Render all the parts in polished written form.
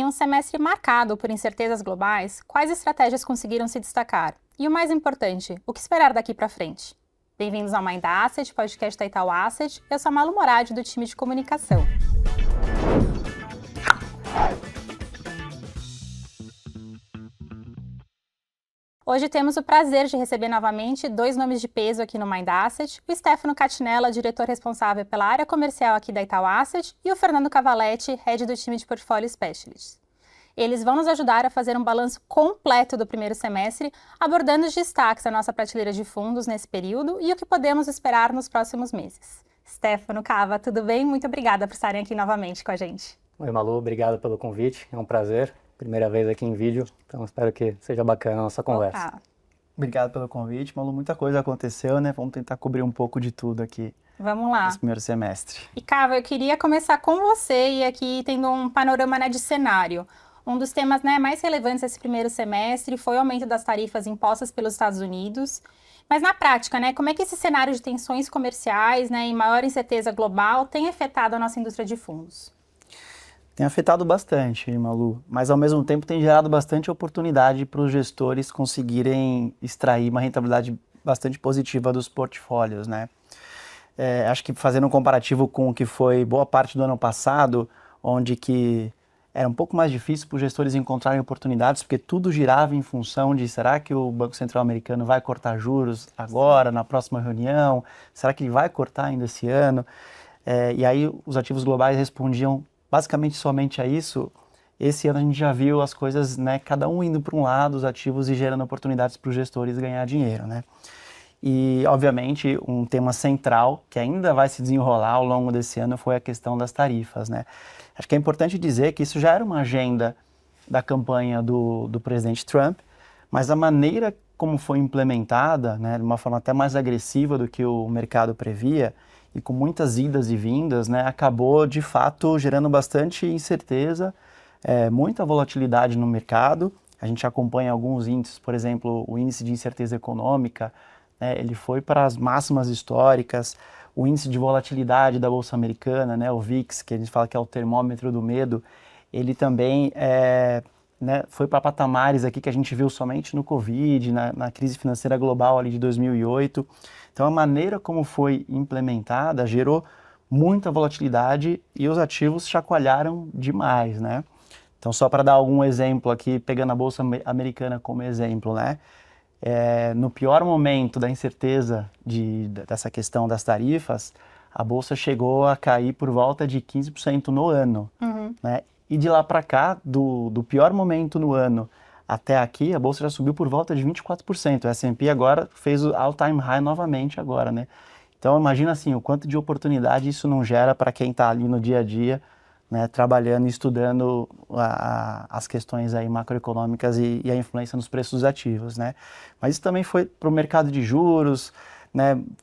Em um semestre marcado por incertezas globais, quais estratégias conseguiram se destacar? E o mais importante, o que esperar daqui para frente? Bem-vindos ao Mind Asset, podcast da Itaú Asset. Eu sou a Malu Moradi, do time de comunicação. Hoje temos o prazer de receber novamente dois nomes de peso aqui no Mind Asset, o Stefano Catinella, diretor responsável pela área comercial aqui da Itaú Asset, e o Fernando Cavaletti, head do time de Portfolio Specialists. Eles vão nos ajudar a fazer um balanço completo do primeiro semestre, abordando os destaques da nossa prateleira de fundos nesse período e o que podemos esperar nos próximos meses. Stefano, Cava, tudo bem? Muito obrigada por estarem aqui novamente com a gente. Oi, Malu, obrigado pelo convite, é um prazer. Primeira vez aqui em vídeo, então espero que seja bacana a nossa conversa. Opa. Obrigado pelo convite, Malu. Muita coisa aconteceu, né? Vamos tentar cobrir um pouco de tudo aqui. Vamos lá. Nesse primeiro semestre. E, Cava, eu queria começar com você e aqui tendo um panorama de cenário. Um dos temas mais relevantes desse primeiro semestre foi o aumento das tarifas impostas pelos Estados Unidos. Mas na prática, como é que esse cenário de tensões comerciais e maior incerteza global tem afetado a nossa indústria de fundos? Tem afetado bastante, Malu, mas ao mesmo tempo tem gerado bastante oportunidade para os gestores conseguirem extrair uma rentabilidade bastante positiva dos portfólios, né? Acho que fazendo um comparativo com o que foi boa parte do ano passado, onde que era um pouco mais difícil para os gestores encontrarem oportunidades, porque tudo girava em função de será que o Banco Central americano vai cortar juros agora, na próxima reunião? Será que ele vai cortar ainda esse ano? E aí os ativos globais respondiam basicamente somente a isso. Esse ano a gente já viu as coisas, cada um indo para um lado, os ativos, e gerando oportunidades para os gestores ganhar dinheiro, né? E, obviamente, um tema central que ainda vai se desenrolar ao longo desse ano foi a questão das tarifas, né? Acho que é importante dizer que isso já era uma agenda da campanha do presidente Trump, mas a maneira como foi implementada, de uma forma até mais agressiva do que o mercado previa, e com muitas idas e vindas, acabou de fato gerando bastante incerteza, muita volatilidade no mercado. A gente acompanha alguns índices, por exemplo, o índice de incerteza econômica, ele foi para as máximas históricas. O índice de volatilidade da Bolsa Americana, o VIX, que a gente fala que é o termômetro do medo, ele também foi para patamares aqui que a gente viu somente no Covid, na crise financeira global ali de 2008. Então, a maneira como foi implementada gerou muita volatilidade e os ativos chacoalharam demais, né? Então, só para dar algum exemplo aqui, pegando a Bolsa Americana como exemplo, no pior momento da incerteza dessa questão das tarifas, a Bolsa chegou a cair por volta de 15% no ano, né? E de lá para cá, do pior momento no ano até aqui, a Bolsa já subiu por volta de 24%. O S&P agora fez o all-time high novamente agora, né? Então, imagina assim, o quanto de oportunidade isso não gera para quem está ali no dia a dia, trabalhando e estudando as questões aí macroeconômicas e a influência nos preços dos ativos, né? Mas isso também foi para o mercado de juros,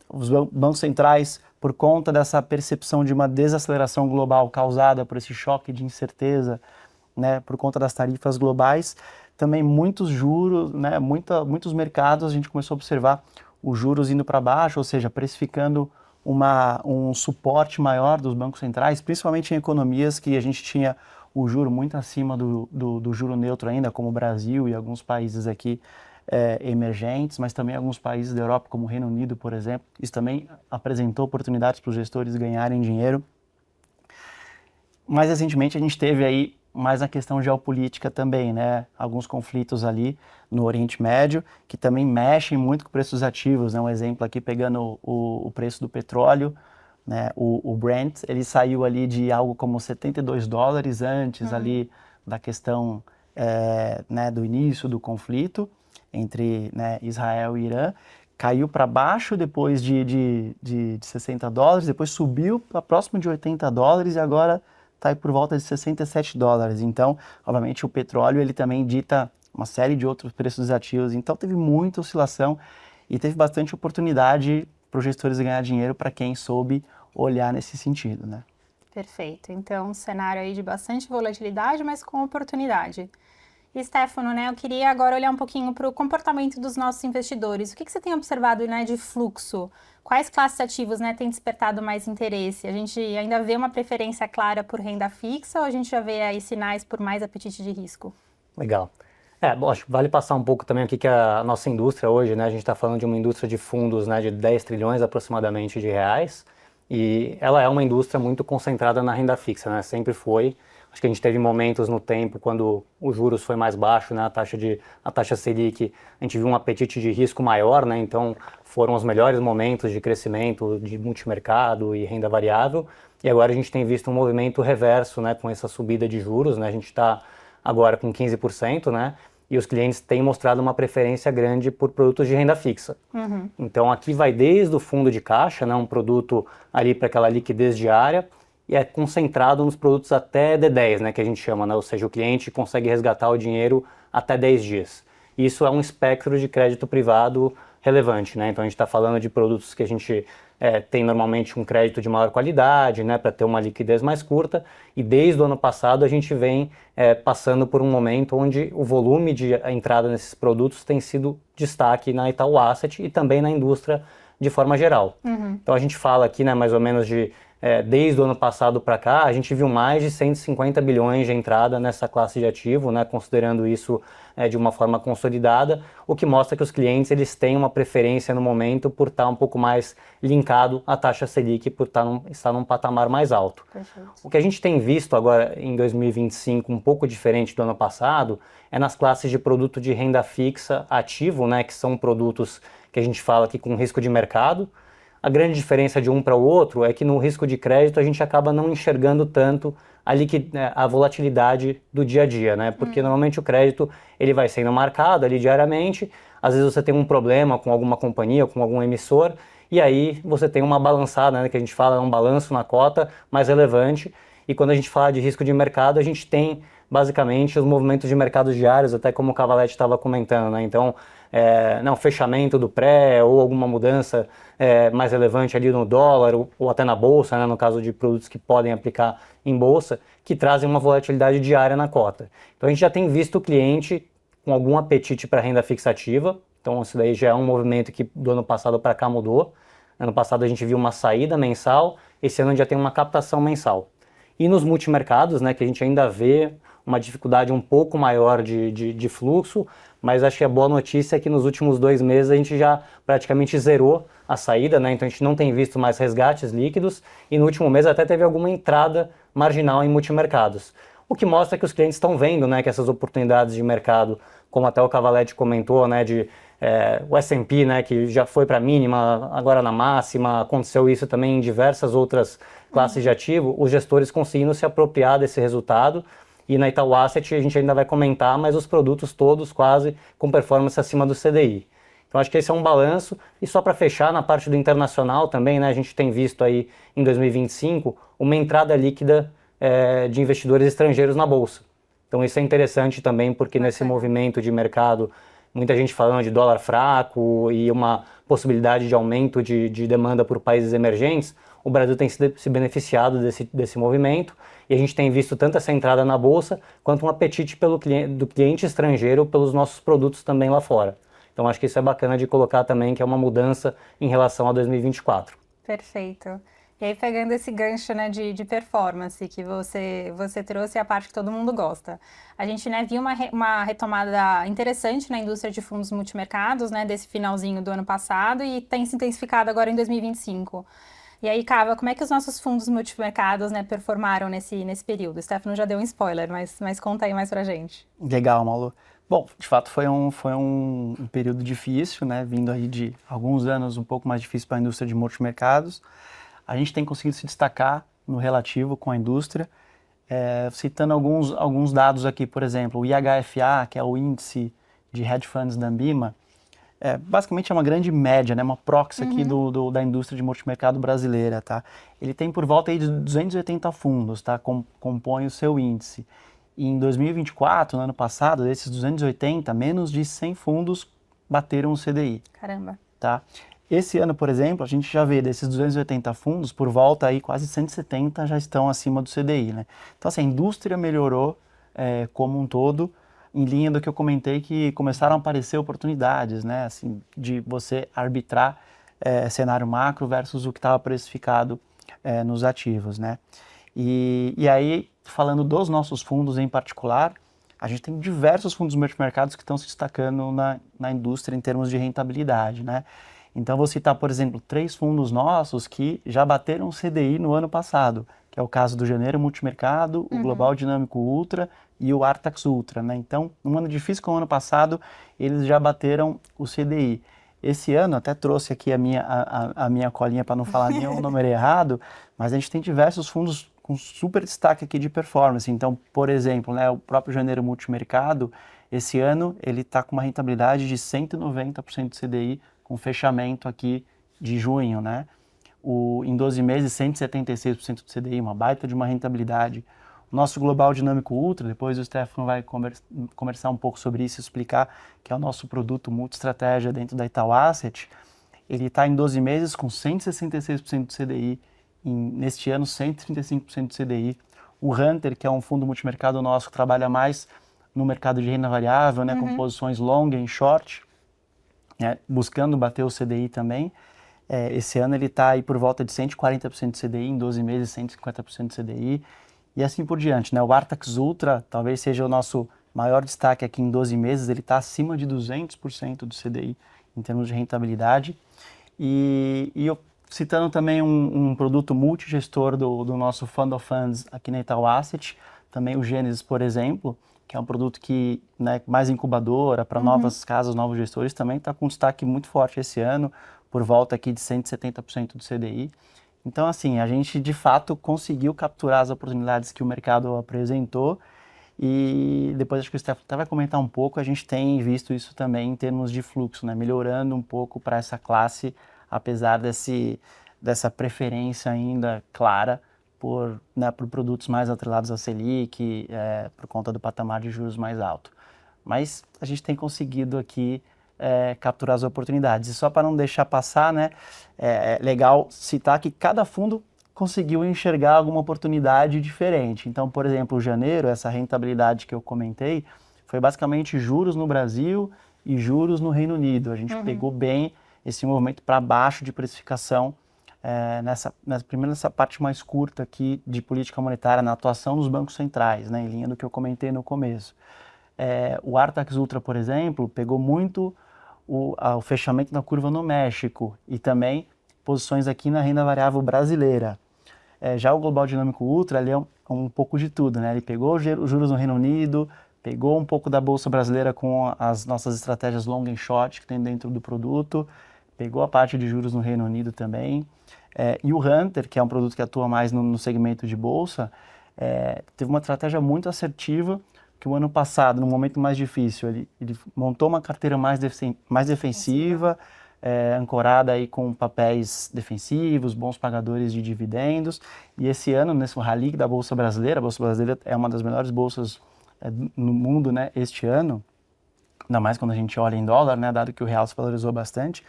os bancos centrais, por conta dessa percepção de uma desaceleração global causada por esse choque de incerteza, por conta das tarifas globais, também muitos juros, muitos mercados, a gente começou a observar os juros indo para baixo, ou seja, precificando um suporte maior dos bancos centrais, principalmente em economias que a gente tinha o juro muito acima do juro neutro ainda, como o Brasil e alguns países aqui emergentes, mas também alguns países da Europa, como o Reino Unido, por exemplo. Isso também apresentou oportunidades para os gestores ganharem dinheiro. Mais recentemente a gente teve aí mais a questão geopolítica também, alguns conflitos ali no Oriente Médio, que também mexem muito com o preço dos ativos, Um exemplo aqui pegando o preço do petróleo, o Brent, ele saiu ali de algo como $72 antes ali da questão do início do conflito entre Israel e Irã, caiu para baixo depois de $60, depois subiu para próximo de $80 e agora está aí por volta de $67. Então, obviamente, o petróleo ele também dita uma série de outros preços ativos. Então, teve muita oscilação e teve bastante oportunidade para os gestores ganhar dinheiro para quem soube olhar nesse sentido, Perfeito. Então, um cenário aí de bastante volatilidade, mas com oportunidade. E, Stefano, né, eu queria agora olhar um pouquinho para o comportamento dos nossos investidores. O que você tem observado, né, de fluxo? Quais classes ativos, né, têm despertado mais interesse? A gente ainda vê uma preferência clara por renda fixa ou a gente já vê aí sinais por mais apetite de risco? Legal. Bom, acho que vale passar um pouco também aqui que a nossa indústria hoje, né, a gente está falando de uma indústria de fundos, né, de 10 trilhões aproximadamente de reais, e ela é uma indústria muito concentrada na renda fixa, né, sempre foi. Acho que a gente teve momentos no tempo quando os juros foi mais baixo, né, a taxa Selic, a gente viu um apetite de risco maior, né, então foram os melhores momentos de crescimento de multimercado e renda variável, e agora a gente tem visto um movimento reverso, né, com essa subida de juros, né, a gente está agora com 15%, né? E os clientes têm mostrado uma preferência grande por produtos de renda fixa. Uhum. Então aqui vai desde o fundo de caixa, né? Um produto ali para aquela liquidez diária, e é concentrado nos produtos até D10, né? Que a gente chama, né? Ou seja, o cliente consegue resgatar o dinheiro até 10 dias. Isso é um espectro de crédito privado relevante, né? Então a gente está falando de produtos que a gente tem normalmente um crédito de maior qualidade, né, para ter uma liquidez mais curta, e desde o ano passado a gente vem passando por um momento onde o volume de entrada nesses produtos tem sido destaque na Itaú Asset e também na indústria de forma geral. Uhum. Então a gente fala aqui, né, mais ou menos de desde o ano passado para cá, a gente viu mais de 150 bilhões de entrada nessa classe de ativo, né, considerando isso de uma forma consolidada, o que mostra que os clientes eles têm uma preferência no momento por estar um pouco mais linkado à taxa Selic, por estar num patamar mais alto. Perfeito. O que a gente tem visto agora em 2025, um pouco diferente do ano passado, é nas classes de produto de renda fixa ativo, né, que são produtos que a gente fala aqui com risco de mercado. A grande diferença de um para o outro é que no risco de crédito a gente acaba não enxergando tanto a volatilidade do dia a dia, né? Porque normalmente o crédito ele vai sendo marcado ali diariamente, às vezes você tem um problema com alguma companhia, com algum emissor, e aí você tem uma balançada, né, que a gente fala, um balanço na cota mais relevante, e quando a gente fala de risco de mercado, a gente tem basicamente os movimentos de mercado diários, até como o Cavalletti estava comentando, né? Então, fechamento do pré ou alguma mudança mais relevante ali no dólar ou até na bolsa, né, no caso de produtos que podem aplicar em bolsa, que trazem uma volatilidade diária na cota. Então a gente já tem visto o cliente com algum apetite para renda fixativa, então isso daí já é um movimento que do ano passado para cá mudou. Ano passado a gente viu uma saída mensal, esse ano já tem uma captação mensal. E nos multimercados, né, que a gente ainda vê uma dificuldade um pouco maior de fluxo, mas acho que a boa notícia é que nos últimos 2 meses a gente já praticamente zerou a saída, né? Então a gente não tem visto mais resgates líquidos e no último mês até teve alguma entrada marginal em multimercados. O que mostra que os clientes estão vendo, né, que essas oportunidades de mercado, como até o Cavalletti comentou, né, o S&P, né, que já foi para a mínima, agora na máxima, aconteceu isso também em diversas outras classes de ativo, os gestores conseguindo se apropriar desse resultado. E na Itaú Asset a gente ainda vai comentar, mas os produtos todos quase com performance acima do CDI. Então acho que esse é um balanço. E só para fechar, na parte do internacional também, né, a gente tem visto aí em 2025 uma entrada líquida de investidores estrangeiros na Bolsa. Então isso é interessante também porque nesse movimento de mercado, muita gente falando de dólar fraco e uma possibilidade de aumento de demanda por países emergentes, o Brasil tem se beneficiado desse movimento e a gente tem visto tanto essa entrada na Bolsa quanto um apetite do cliente estrangeiro pelos nossos produtos também lá fora. Então acho que isso é bacana de colocar também, que é uma mudança em relação a 2024. Perfeito. E aí pegando esse gancho, né, de performance que você trouxe, a parte que todo mundo gosta. A gente, né, viu uma retomada interessante na indústria de fundos multimercados, né, desse finalzinho do ano passado e tem se intensificado agora em 2025. E aí, Cava, como é que os nossos fundos multimercados, né, performaram nesse período? O Stefano já deu um spoiler, mas conta aí mais pra gente. Legal, Malu. Bom, de fato foi um período difícil, né, vindo aí de alguns anos um pouco mais difícil para a indústria de multimercados. A gente tem conseguido se destacar no relativo com a indústria, citando alguns dados aqui, por exemplo, o IHFA, que é o índice de hedge funds da Ambima, basicamente é uma grande média, né, uma proxy aqui da indústria de multimercado brasileira, tá? Ele tem por volta aí de 280 fundos, tá? Compõe o seu índice. E em 2024, no ano passado, desses 280, menos de 100 fundos bateram o CDI. Caramba. Tá? Esse ano, por exemplo, a gente já vê desses 280 fundos, por volta aí quase 170 já estão acima do CDI, né? Então, assim, a indústria melhorou como um todo. em linha do que eu comentei, que começaram a aparecer oportunidades, né, assim, de você arbitrar cenário macro versus o que estava precificado nos ativos, né. E aí, falando dos nossos fundos em particular, a gente tem diversos fundos multimercados que estão se destacando na indústria em termos de rentabilidade, né. Então, vou citar, por exemplo, 3 fundos nossos que já bateram o CDI no ano passado, que é o caso do Janeiro Multimercado, o Global Dinâmico Ultra e o Artax Ultra, né? Então, num ano difícil como o ano passado, eles já bateram o CDI. Esse ano, até trouxe aqui a minha colinha para não falar nenhum número errado, mas a gente tem diversos fundos com super destaque aqui de performance. Então, por exemplo, né, o próprio Janeiro Multimercado, esse ano, ele está com uma rentabilidade de 190% de CDI, com fechamento aqui de junho, né? Em 12 meses, 176% do CDI, uma baita de uma rentabilidade. O nosso Global Dinâmico Ultra, depois o Stefano vai conversar um pouco sobre isso, explicar que é o nosso produto multi-estratégia dentro da Itaú Asset, ele está em 12 meses com 166% do CDI, neste ano 135% do CDI. O Hunter, que é um fundo multimercado nosso que trabalha mais no mercado de renda variável, né, com posições long e short, buscando bater o CDI também. Esse ano ele está aí por volta de 140% de CDI, em 12 meses 150% de CDI, e assim por diante, né? O Artax Ultra talvez seja o nosso maior destaque aqui em 12 meses, ele está acima de 200% do CDI em termos de rentabilidade. E eu citando também um produto multigestor do nosso Fund of Funds aqui na Itaú Asset, também o Gênesis, por exemplo, que é um produto que, né, mais incubadora para novas casas, novos gestores, também está com um destaque muito forte esse ano, por volta aqui de 170% do CDI. Então, assim, a gente de fato conseguiu capturar as oportunidades que o mercado apresentou e depois acho que o Stefano até vai comentar um pouco, a gente tem visto isso também em termos de fluxo, né, melhorando um pouco para essa classe, apesar dessa preferência ainda clara por produtos mais atrelados à Selic, por conta do patamar de juros mais alto. Mas a gente tem conseguido aqui capturar as oportunidades. E só para não deixar passar, né, é legal citar que cada fundo conseguiu enxergar alguma oportunidade diferente. Então, por exemplo, o Janeiro, essa rentabilidade que eu comentei, foi basicamente juros no Brasil e juros no Reino Unido. A gente pegou bem esse movimento para baixo de precificação primeiro nessa parte mais curta aqui de política monetária, na atuação dos bancos centrais, né, em linha do que eu comentei no começo. O Artax Ultra, por exemplo, pegou muito o fechamento da curva no México e também posições aqui na renda variável brasileira. Já o Global Dinâmico Ultra, ele é um pouco de tudo, né? Ele pegou os juros no Reino Unido, pegou um pouco da Bolsa Brasileira com as nossas estratégias long and short que tem dentro do produto, pegou a parte de juros no Reino Unido também. E o Hunter, que é um produto que atua mais no segmento de Bolsa, teve uma estratégia muito assertiva, que o ano passado, num momento mais difícil, ele montou uma carteira mais defensiva, ancorada aí com papéis defensivos, bons pagadores de dividendos. E esse ano, nesse rally da Bolsa Brasileira, a Bolsa Brasileira é uma das melhores bolsas no mundo, né, este ano, ainda mais quando a gente olha em dólar, né, dado que o real se valorizou bastante,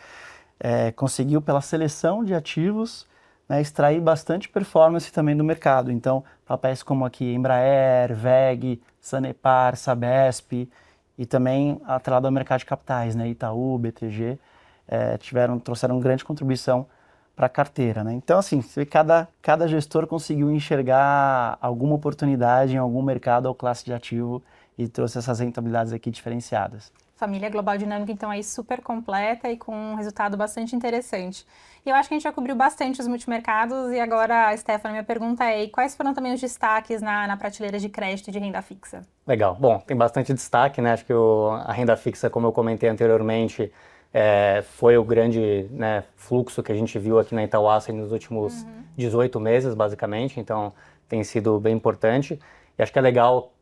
conseguiu, pela seleção de ativos, né, extrair bastante performance também do mercado. Então, papéis como aqui Embraer, VEG, Sanepar, Sabesp e também atrelado ao mercado de capitais, né, Itaú, BTG, trouxeram grande contribuição para a carteira, né? Então, assim, cada gestor conseguiu enxergar alguma oportunidade em algum mercado ou classe de ativo e trouxe essas rentabilidades aqui diferenciadas. Família Global Dinâmica, então, aí super completa e com um resultado bastante interessante. E eu acho que a gente já cobriu bastante os multimercados e agora, Stefano, minha pergunta é, quais foram também os destaques na prateleira de crédito e de renda fixa? Legal. Bom, tem bastante destaque, né? Acho que a renda fixa, como eu comentei anteriormente, foi o grande, né, fluxo que a gente viu aqui na Itaú Asset nos últimos 18 meses, basicamente. Então, tem sido bem importante. E acho que é legal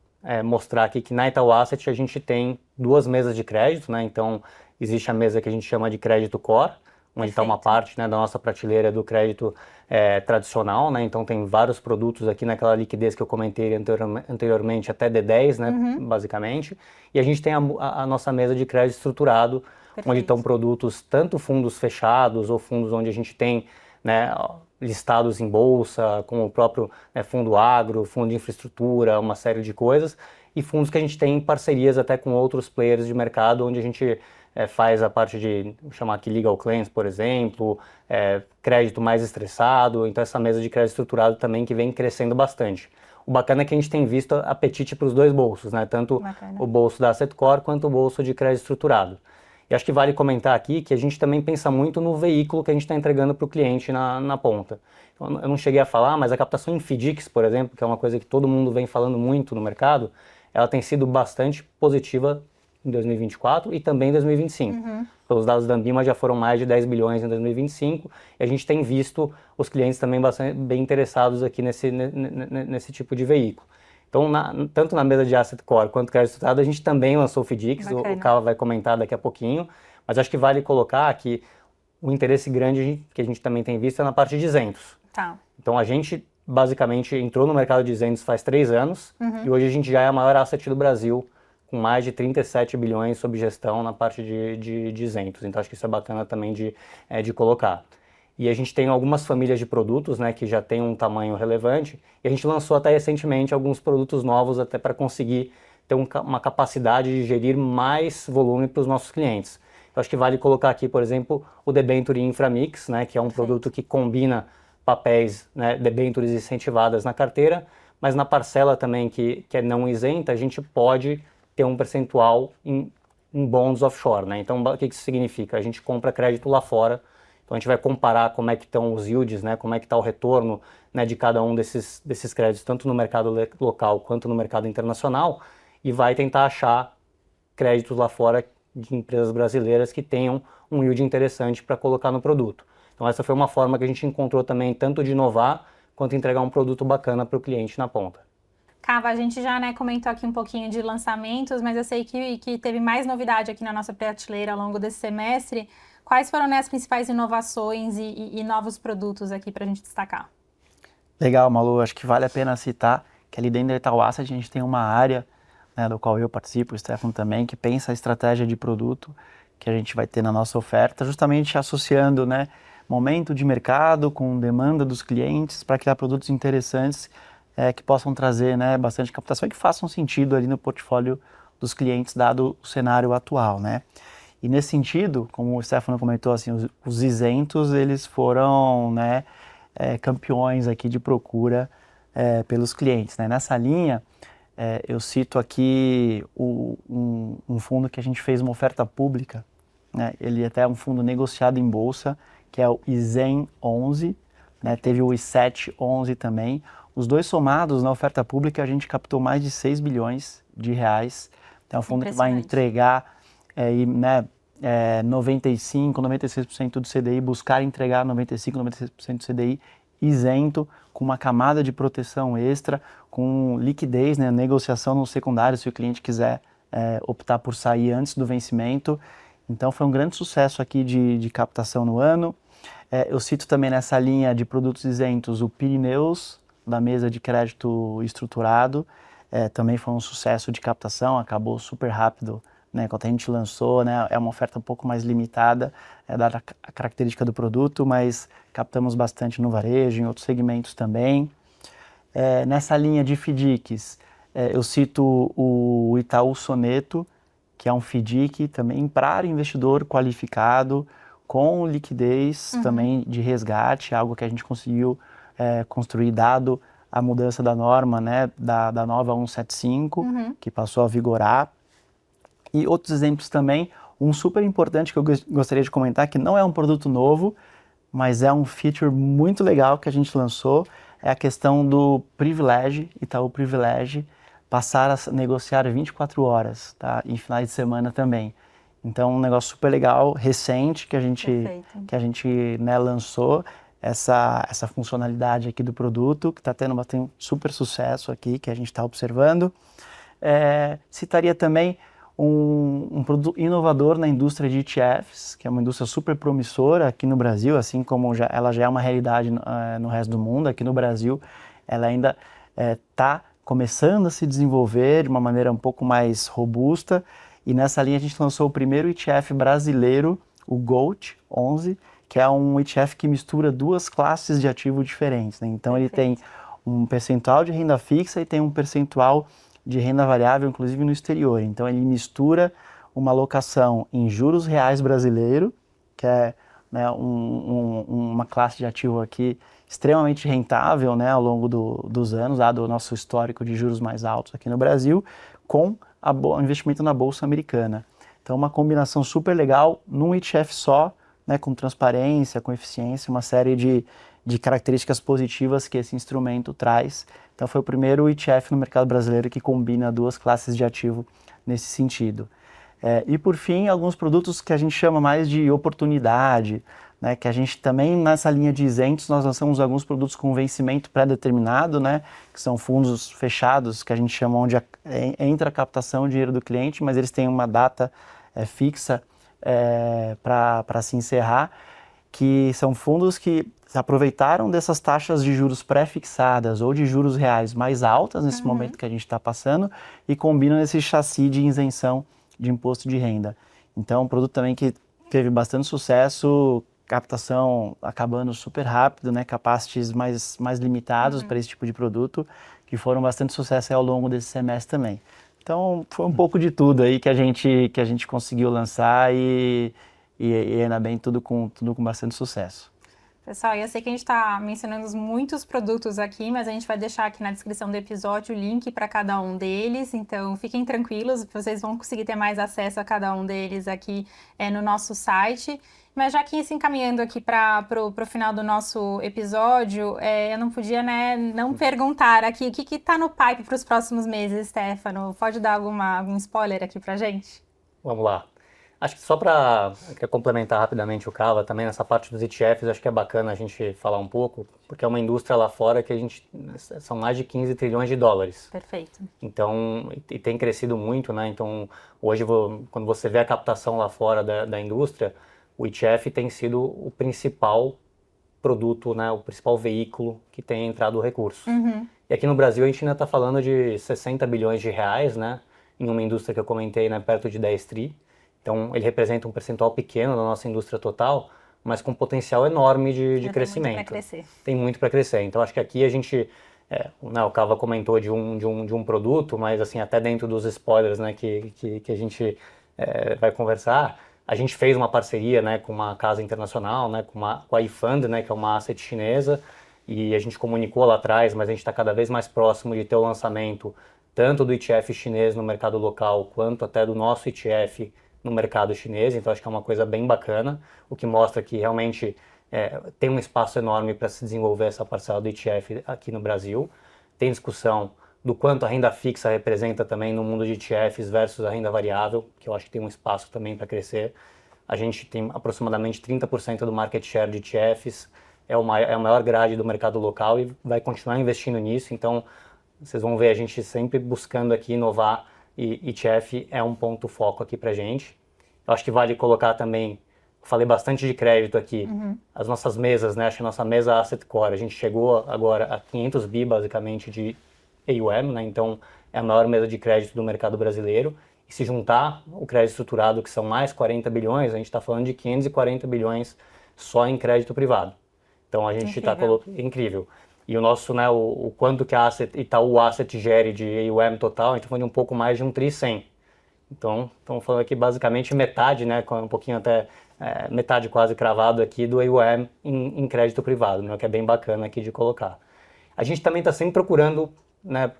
mostrar aqui que na Itaú Asset a gente tem 2 mesas de crédito, né? Então, existe a mesa que a gente chama de crédito core, onde está uma parte, né, da nossa prateleira do crédito tradicional, né? Então, tem vários produtos aqui naquela liquidez que eu comentei anteriormente, até D10, né, basicamente. E a gente tem a nossa mesa de crédito estruturado, onde estão produtos, tanto fundos fechados ou fundos onde a gente tem, né, listados em bolsa, como o próprio fundo agro, fundo de infraestrutura, uma série de coisas, e fundos que a gente tem parcerias até com outros players de mercado, onde a gente faz a parte de, vou chamar aqui legal claims, por exemplo, crédito mais estressado, então essa mesa de crédito estruturado também que vem crescendo bastante. O bacana é que a gente tem visto apetite para os dois bolsos, né? Tanto o bolso da Asset Core quanto o bolso de crédito estruturado. E acho que vale comentar aqui que a gente também pensa muito no veículo que a gente está entregando para o cliente na ponta. Então, eu não cheguei a falar, mas a captação em FDICs, por exemplo, que é uma coisa que todo mundo vem falando muito no mercado, ela tem sido bastante positiva em 2024 e também em 2025. Pelos dados da Ambima já foram mais de 10 bilhões em 2025 e a gente tem visto os clientes também bastante bem interessados aqui nesse tipo de veículo. Então, tanto na mesa de Asset Core quanto crédito estruturado, a gente também lançou o FDICs, o Cava vai comentar daqui a pouquinho, mas acho que vale colocar que o interesse grande que a gente também tem visto é na parte de isentos. Tá. Então, a gente basicamente entrou no mercado de isentos faz 3 anos e hoje a gente já é a maior asset do Brasil, com mais de 37 bilhões sob gestão na parte de isentos. Então, acho que isso é bacana também de colocar. E a gente tem algumas famílias de produtos, né, que já tem um tamanho relevante, e a gente lançou até recentemente alguns produtos novos até para conseguir ter uma capacidade de gerir mais volume para os nossos clientes. Então, acho que vale colocar aqui, por exemplo, o Debenture Inframix, né, que é um produto que combina papéis, né, debentures incentivadas na carteira, mas na parcela também que é não isenta, a gente pode ter um percentual em bonds offshore, né? Então, o que isso significa? A gente compra crédito lá fora, então a gente vai comparar como é que estão os yields, né? Como é que está o retorno, né, de cada um desses créditos, tanto no mercado local quanto no mercado internacional, e vai tentar achar créditos lá fora de empresas brasileiras que tenham um yield interessante para colocar no produto. Então essa foi uma forma que a gente encontrou também tanto de inovar quanto entregar um produto bacana para o cliente na ponta. Cava, a gente já, né, comentou aqui um pouquinho de lançamentos, mas eu sei que teve mais novidade aqui na nossa prateleira ao longo desse semestre. Quais foram, né, as principais inovações e novos produtos aqui para a gente destacar? Legal, Malu. Acho que vale a pena citar que ali dentro da Itaú Asset a gente tem uma área, né, do qual eu participo, o Stefano também, que pensa a estratégia de produto que a gente vai ter na nossa oferta, justamente associando, né, momento de mercado com demanda dos clientes para criar produtos interessantes que possam trazer, né, bastante captação e que façam sentido ali no portfólio dos clientes, dado o cenário atual, né? E nesse sentido, como o Stefano comentou, assim, os isentos, eles foram, né, campeões aqui de procura pelos clientes, né? Nessa linha, eu cito aqui um fundo que a gente fez uma oferta pública, né? Ele até é um fundo negociado em bolsa, que é o ISEN 11, né? Teve o I7 11 também. Os dois somados na oferta pública a gente captou mais de 6 bilhões de reais. É um fundo que vai entregar 95, 96% do CDI, buscar entregar 95, 96% do CDI isento, com uma camada de proteção extra, com liquidez, né, negociação no secundário, se o cliente quiser optar por sair antes do vencimento. Então foi um grande sucesso aqui de captação no ano. Eu cito também nessa linha de produtos isentos o Pirineus, da mesa de crédito estruturado, também foi um sucesso de captação, acabou super rápido, né, quando a gente lançou, né, é uma oferta um pouco mais limitada, dada a característica do produto, mas captamos bastante no varejo, em outros segmentos também. Nessa linha de FDICs, eu cito o Itaú Soneto, que é um FDIC também para investidor qualificado, com liquidez também de resgate, algo que a gente conseguiu construir dado a mudança da norma, né, da nova 175, que passou a vigorar. E outros exemplos também, um super importante que eu gostaria de comentar, que não é um produto novo, mas é um feature muito legal que a gente lançou, é a questão do Privilege, Itaú Privilege, passar a negociar 24 horas, tá? Em finais de semana também. Então, um negócio super legal, recente, que a gente né, lançou, essa funcionalidade aqui do produto, que está tendo bastante super sucesso aqui, que a gente está observando. Citaria também um produto inovador na indústria de ETFs, que é uma indústria super promissora aqui no Brasil, assim como ela já é uma realidade no resto do mundo. Aqui no Brasil, ela ainda está começando a se desenvolver de uma maneira um pouco mais robusta, e nessa linha a gente lançou o primeiro ETF brasileiro, o GOLD 11, que é um ETF que mistura duas classes de ativo diferentes, né? Então ele tem um percentual de renda fixa e tem um percentual de renda variável, inclusive no exterior. Então ele mistura uma alocação em juros reais brasileiro, que é, né, uma classe de ativo aqui extremamente rentável, né, ao longo dos anos, dado o nosso histórico de juros mais altos aqui no Brasil, com o investimento na Bolsa Americana. Então uma combinação super legal num ETF só, né, com transparência, com eficiência, uma série de características positivas que esse instrumento traz. Então foi o primeiro ETF no mercado brasileiro que combina duas classes de ativo nesse sentido. E por fim, alguns produtos que a gente chama mais de oportunidade, né, que a gente também nessa linha de isentos nós lançamos alguns produtos com vencimento pré-determinado, né, que são fundos fechados, que a gente chama onde entra a captação de dinheiro do cliente, mas eles têm uma data fixa para se encerrar, que são fundos que se aproveitaram dessas taxas de juros pré-fixadas ou de juros reais mais altas nesse momento que a gente está passando e combinam esse chassi de isenção de imposto de renda. Então, um produto também que teve bastante sucesso, captação acabando super rápido, né, capacities mais limitados para esse tipo de produto, que foram bastante sucesso ao longo desse semestre também. Então, foi um pouco de tudo aí que a gente conseguiu lançar e ainda bem tudo com bastante sucesso. Pessoal, eu sei que a gente está mencionando muitos produtos aqui, mas a gente vai deixar aqui na descrição do episódio o link para cada um deles, então fiquem tranquilos, vocês vão conseguir ter mais acesso a cada um deles aqui no nosso site. Mas já que se encaminhando aqui para o final do nosso episódio, eu não podia, né, não perguntar aqui o que está no pipe para os próximos meses, Stefano. Pode dar algum spoiler aqui para gente? Vamos lá. Acho que só para complementar rapidamente o Cava, também nessa parte dos ETFs, acho que é bacana a gente falar um pouco, porque é uma indústria lá fora que são mais de 15 trilhões de dólares. Perfeito. Então, e tem crescido muito, né? Então, hoje, quando você vê a captação lá fora da indústria, o ETF tem sido o principal produto, né? O principal veículo que tem entrado o recurso. E aqui no Brasil, a gente ainda está falando de 60 bilhões de reais, né? Em uma indústria que eu comentei, né? Perto de 10 tri. Então, ele representa um percentual pequeno da nossa indústria total, mas com potencial enorme de crescimento. Tem muito para crescer. Tem muito para crescer. Então, acho que aqui a gente... o Cava comentou de um produto, mas assim, até dentro dos spoilers, né, que a gente vai conversar, a gente fez uma parceria, né, com uma casa internacional, né, com a iFund, né, que é uma asset chinesa, e a gente comunicou lá atrás, mas a gente está cada vez mais próximo de ter o lançamento tanto do ETF chinês no mercado local, quanto até do nosso ETF no mercado chinês. Então acho que é uma coisa bem bacana, o que mostra que realmente tem um espaço enorme para se desenvolver essa parcela do ETF aqui no Brasil. Tem discussão do quanto a renda fixa representa também no mundo de ETFs versus a renda variável, que eu acho que tem um espaço também para crescer. A gente tem aproximadamente 30% do market share de ETFs, é a maior grade do mercado local e vai continuar investindo nisso. Então vocês vão ver a gente sempre buscando aqui inovar, e ETF é um ponto foco aqui pra gente. Eu acho que vale colocar também, falei bastante de crédito aqui, as nossas mesas, né? Acho que a nossa mesa Asset Core, a gente chegou agora a 500 bi basicamente de AUM, né? Então é a maior mesa de crédito do mercado brasileiro. E se juntar o crédito estruturado, que são mais 40 bilhões, a gente está falando de 540 bilhões só em crédito privado. Então a gente está colocando... Incrível. E o nosso, né, o quanto que a Itaú Asset gere de AUM total, a gente está falando de um pouco mais de 1 tri 100. Então, estamos falando aqui basicamente metade, né, com um pouquinho até, metade quase cravado aqui do AUM em crédito privado, né, que é bem bacana aqui de colocar. A gente também está sempre procurando, né,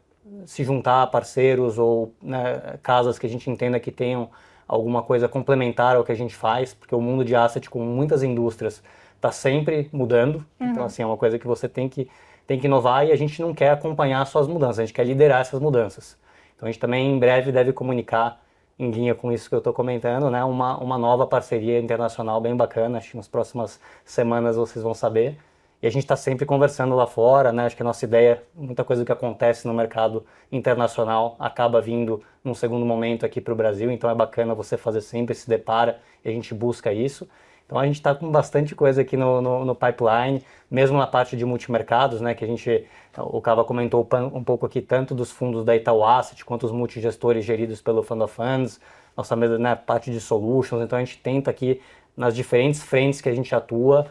se juntar a parceiros ou, né, casas que a gente entenda que tenham alguma coisa complementar ao que a gente faz, porque o mundo de asset, com muitas indústrias, está sempre mudando. Então, assim, é uma coisa que você tem que inovar e a gente não quer acompanhar só as mudanças, a gente quer liderar essas mudanças. Então a gente também em breve deve comunicar, em linha com isso que eu estou comentando, né, uma nova parceria internacional bem bacana, acho que nas próximas semanas vocês vão saber. E a gente está sempre conversando lá fora, né, acho que a nossa ideia, muita coisa que acontece no mercado internacional acaba vindo num segundo momento aqui para o Brasil, então é bacana você fazer sempre esse depara e a gente busca isso. Então a gente está com bastante coisa aqui no pipeline, mesmo na parte de multimercados, né, que o Cava comentou um pouco aqui, tanto dos fundos da Itaú Asset, quanto os multigestores geridos pelo Fund of Funds, nossa mesa, né, parte de solutions. Então a gente tenta aqui, nas diferentes frentes que a gente atua,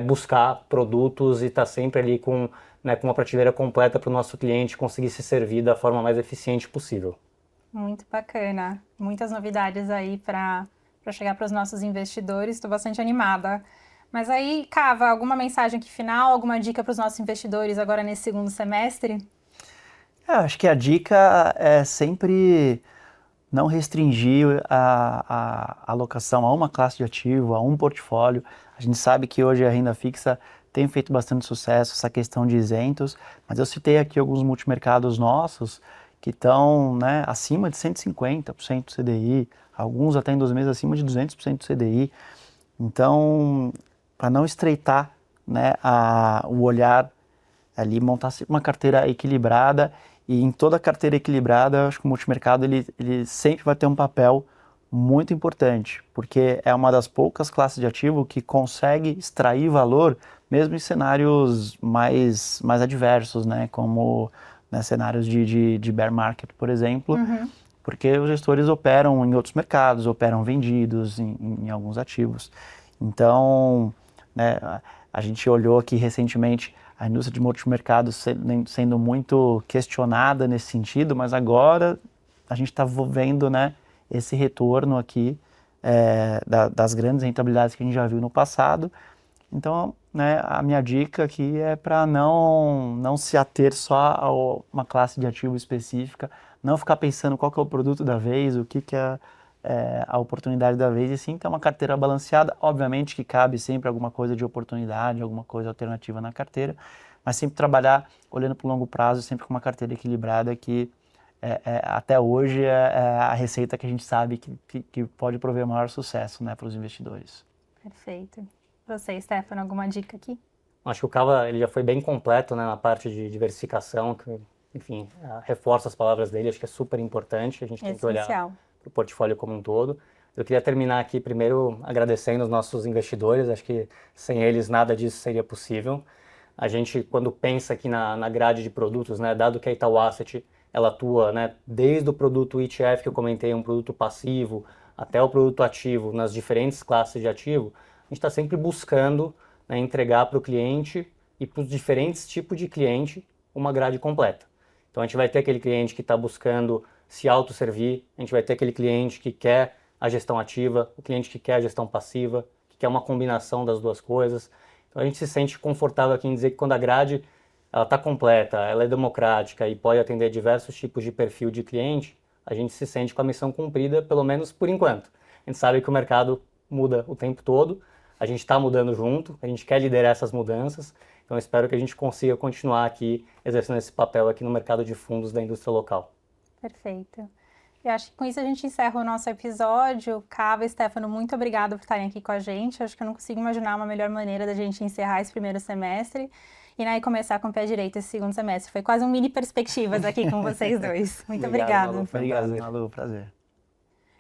buscar produtos e tá sempre ali com né, com uma prateleira completa para o nosso cliente conseguir se servir da forma mais eficiente possível. Muito bacana. Muitas novidades aí para chegar para os nossos investidores. Estou bastante animada. Mas aí, Cava, alguma mensagem aqui final, alguma dica para os nossos investidores agora nesse segundo semestre? Acho que a dica é sempre não restringir a alocação a uma classe de ativo, a um portfólio. A gente sabe que hoje a renda fixa tem feito bastante sucesso, essa questão de isentos, mas eu citei aqui alguns multimercados nossos que estão, né, acima de 150% do CDI, alguns até em 2 meses acima de 200% do CDI. Então, para não estreitar, né, o olhar ali, montar uma carteira equilibrada, e em toda carteira equilibrada, acho que o multimercado ele sempre vai ter um papel muito importante, porque é uma das poucas classes de ativo que consegue extrair valor mesmo em cenários mais adversos, né, como, né, cenários de bear market, por exemplo, porque os gestores operam em outros mercados, operam vendidos em alguns ativos. Então, né, a gente olhou aqui recentemente a indústria de multimercados sendo muito questionada nesse sentido, mas agora a gente está vendo, né, esse retorno aqui das grandes rentabilidades que a gente já viu no passado. Então, né, a minha dica aqui é para não se ater só a uma classe de ativo específica, não ficar pensando qual que é o produto da vez, o que é a oportunidade da vez, e sim ter uma carteira balanceada. Obviamente que cabe sempre alguma coisa de oportunidade, alguma coisa alternativa na carteira, mas sempre trabalhar olhando para o longo prazo, sempre com uma carteira equilibrada que até hoje é a receita que a gente sabe que pode prover maior sucesso, né, para os investidores. Perfeito. Você, Stefano, alguma dica aqui? Acho que o Cava ele já foi bem completo, né, na parte de diversificação, que, enfim, reforça as palavras dele, acho que é super importante, a gente tem que olhar para o portfólio como um todo. Eu queria terminar aqui primeiro agradecendo os nossos investidores, acho que sem eles nada disso seria possível. A gente, quando pensa aqui na grade de produtos, né, dado que a Itaú Asset ela atua, né, desde o produto ETF que eu comentei, um produto passivo, até o produto ativo, nas diferentes classes de ativo, a gente está sempre buscando, né, entregar para o cliente e para os diferentes tipos de cliente uma grade completa. Então a gente vai ter aquele cliente que está buscando se autosservir, a gente vai ter aquele cliente que quer a gestão ativa, o cliente que quer a gestão passiva, que quer uma combinação das duas coisas. Então a gente se sente confortável aqui em dizer que quando a grade está completa, ela é democrática e pode atender diversos tipos de perfil de cliente, a gente se sente com a missão cumprida, pelo menos por enquanto. A gente sabe que o mercado muda o tempo todo, a gente está mudando junto, a gente quer liderar essas mudanças, então espero que a gente consiga continuar aqui exercendo esse papel aqui no mercado de fundos da indústria local. Perfeito. Eu acho que com isso a gente encerra o nosso episódio. Cava e Stefano, muito obrigada por estarem aqui com a gente. Acho que eu não consigo imaginar uma melhor maneira da gente encerrar esse primeiro semestre e, né, começar com o pé direito esse segundo semestre. Foi quase um mini perspectivas aqui com vocês dois. Muito obrigada. Obrigado, Malu. Prazer.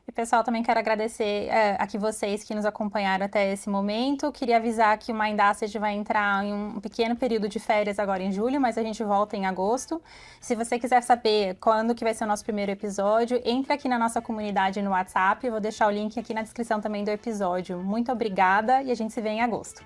E, pessoal, também quero agradecer aqui vocês que nos acompanharam até esse momento. Queria avisar que o Mind Asset vai entrar em um pequeno período de férias agora em julho, mas a gente volta em agosto. Se você quiser saber quando que vai ser o nosso primeiro episódio, entre aqui na nossa comunidade no WhatsApp. Eu vou deixar o link aqui na descrição também do episódio. Muito obrigada e a gente se vê em agosto.